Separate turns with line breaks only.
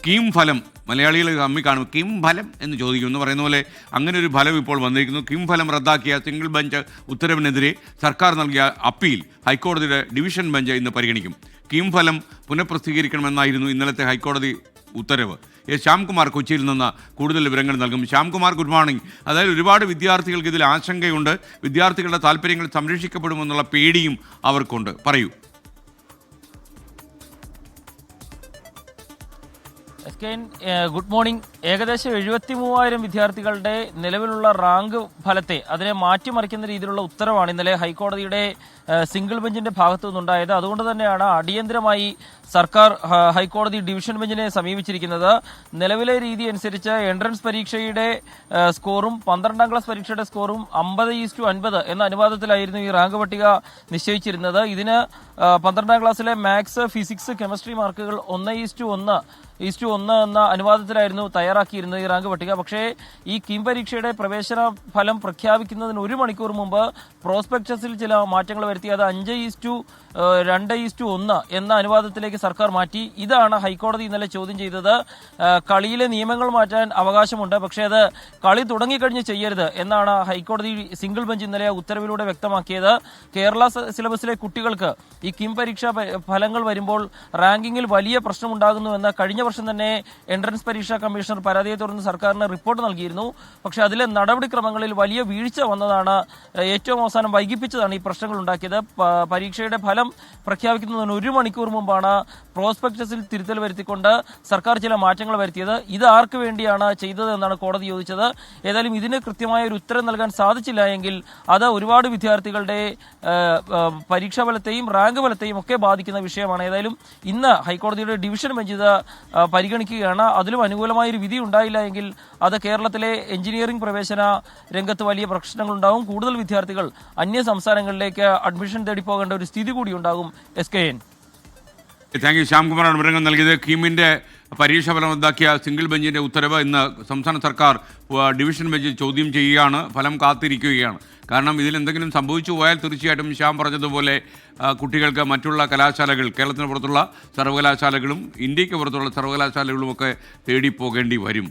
കീം ഫലം മലയാളികൾ തമ്മിൽ കാണും കീം ഫലം എന്ന് ചോദിക്കും എന്ന് പറയുന്ന പോലെ അങ്ങനെ ഒരു ഫലം ഇപ്പോൾ വന്നിരിക്കുന്നു. കീം ഫലം റദ്ദാക്കിയ സിംഗിൾ ബെഞ്ച് ഉത്തരവിനെതിരെ സർക്കാർ നൽകിയ അപ്പീൽ ഹൈക്കോടതിയുടെ ഡിവിഷൻ ബെഞ്ച് ഇന്ന് പരിഗണിക്കും. കീം ഫലം പുനഃപ്രസിദ്ധീകരിക്കണമെന്നായിരുന്നു ഇന്നലത്തെ ഹൈക്കോടതി ഉത്തരവ്. ശ്യാംകുമാർ കൊച്ചിയിൽ നിന്ന് കൂടുതൽ വിവരങ്ങൾ നൽകും. Shyamkumar, good morning. അതായത് ഒരുപാട് വിദ്യാർത്ഥികൾക്ക് ഇതിൽ ആശങ്കയുണ്ട്, വിദ്യാർത്ഥികളുടെ താല്പര്യങ്ങൾ സംരക്ഷിക്കപ്പെടുമെന്നുള്ള പേടിയും അവർക്കുണ്ട്. പറയൂ.
Good morning. ഏകദേശം 73,000 വിദ്യാർത്ഥികളുടെ നിലവിലുള്ള റാങ്ക് ഫലത്തെ അതിനെ മാറ്റിമറിക്കുന്ന രീതിയിലുള്ള ഉത്തരവാണ് ഇന്നലെ ഹൈക്കോടതിയുടെ സിംഗിൾ ബെഞ്ചിന്റെ ഭാഗത്തു നിന്നുണ്ടായത്. അതുകൊണ്ട് തന്നെയാണ് അടിയന്തരമായി സർക്കാർ ഹൈക്കോടതി ഡിവിഷൻ ബെഞ്ചിനെ സമീപിച്ചിരിക്കുന്നത്. നിലവിലെ രീതി അനുസരിച്ച് എൻട്രൻസ് പരീക്ഷയുടെ സ്കോറും 12ാം ക്ലാസ് പരീക്ഷയുടെ സ്കോറും 50:50 എന്ന അനുപാതത്തിലായിരുന്നു ഈ റാങ്ക് പട്ടിക നിശ്ചയിച്ചിരുന്നത്. ഇതിന് 12ാം ക്ലാസ്സിലെ മാത്സ്, ഫിസിക്സ്, കെമിസ്ട്രി മാർക്കുകൾ 1:1 എന്ന അനുപാതത്തിലായിരുന്നു തയ്യാറാക്കിയിരുന്നത് ഈ റാങ്ക് പട്ടിക. പക്ഷേ ഈ കീം പരീക്ഷയുടെ പ്രവേശന ഫലം പ്രഖ്യാപിക്കുന്നതിന് 1 മണിക്കൂർ മുമ്പ് പ്രോസ്പെക്ടസിൽ ചില മാറ്റങ്ങൾ വരുത്തി അത് 5:2:1 എന്ന അനുപാതത്തിലേക്ക് സർക്കാർ മാറ്റി. ഇതാണ് ഹൈക്കോടതി ഇന്നലെ ചോദ്യം ചെയ്തത്. കളിയിലെ നിയമങ്ങൾ മാറ്റാൻ അവകാശമുണ്ട്, പക്ഷേ അത് കളി തുടങ്ങിക്കഴിഞ്ഞ് ചെയ്യരുത് എന്നാണ് ഹൈക്കോടതി സിംഗിൾ ബെഞ്ച് ഇന്നലെ ഉത്തരവിലൂടെ വ്യക്തമാക്കിയത്. കേരള സിലബസിലെ കുട്ടികൾക്ക് ഈ കീം പരീക്ഷാ ഫലങ്ങൾ വരുമ്പോൾ റാങ്കിങ്ങിൽ വലിയ പ്രശ്നമുണ്ടാകുന്നുവെന്ന് കഴിഞ്ഞ വർഷം തന്നെ എൻട്രൻസ് പരീക്ഷാ കമ്മീഷണർ പരാതിയെ തുടർന്ന് സർക്കാരിന് റിപ്പോർട്ട് നൽകിയിരുന്നു. പക്ഷേ അതിലെ നടപടിക്രമങ്ങളിൽ വലിയ വീഴ്ച വന്നതാണ് ഏറ്റവും അവസാനം വൈകിപ്പിച്ചതാണ് ഈ പ്രശ്നങ്ങൾ ഉണ്ടാക്കിയത്. പരീക്ഷയുടെ ഫലം പ്രഖ്യാപിക്കുന്നതിന് 1 മണിക്കൂർ മുമ്പാണ് പ്രോസ്പെക്ടസിൽ തിരുത്തൽ വരുത്തിക്കൊണ്ട് സർക്കാർ ചില മാറ്റങ്ങൾ വരുത്തിയത്. ഇത് ആർക്ക് വേണ്ടിയാണ് ചെയ്തത് എന്നാണ് കോടതി ചോദിച്ചത്. ഏതായാലും ഇതിന് കൃത്യമായ ഒരു ഉത്തരം നൽകാൻ സാധിച്ചില്ല എങ്കിൽ അത് ഒരുപാട് വിദ്യാർത്ഥികളുടെ പരീക്ഷാ ഫലത്തെയും റാങ്ക് ഫലത്തെയും ഒക്കെ ബാധിക്കുന്ന വിഷയമാണ്. ഏതായാലും ഇന്ന് ഹൈക്കോടതിയുടെ ഡിവിഷൻ ബെഞ്ച് ഇത് പരിഗണിക്കുകയാണ്. അതിലും അനുകൂലമായൊരു വിധി ഉണ്ടായില്ല എങ്കിൽ അത് കേരളത്തിലെ എഞ്ചിനീയറിംഗ് പ്രവേശന രംഗത്ത് വലിയ പ്രശ്നങ്ങളുണ്ടാവും. കൂടുതൽ വിദ്യാർത്ഥികൾ അന്യ സംസ്ഥാനങ്ങളിലേക്ക് അഡ്മിഷൻ തേടി പോകേണ്ട ഒരു സ്ഥിതി കൂടി ഉണ്ടാകും. SKN.
Thank you. ശ്യാംകുമാറാണ് വിവരങ്ങൾ നൽകിയത്. കീമിൻ്റെ പരീക്ഷ ഫലം റദ്ദാക്കിയ സിംഗിൾ ബെഞ്ചിൻ്റെ ഉത്തരവ് ഇന്ന് സംസ്ഥാന സർക്കാർ ഡിവിഷൻ ബെഞ്ചിൽ ചോദ്യം ചെയ്യുകയാണ്. ഫലം കാത്തിരിക്കുകയാണ്. കാരണം ഇതിൽ എന്തെങ്കിലും സംഭവിച്ചു പോയാൽ തീർച്ചയായിട്ടും ശ്യാം പറഞ്ഞതുപോലെ കുട്ടികൾക്ക് മറ്റുള്ള കലാശാലകൾ, കേരളത്തിന് പുറത്തുള്ള സർവകലാശാലകളും ഇന്ത്യക്ക് പുറത്തുള്ള സർവകലാശാലകളുമൊക്കെ തേടി പോകേണ്ടി വരും.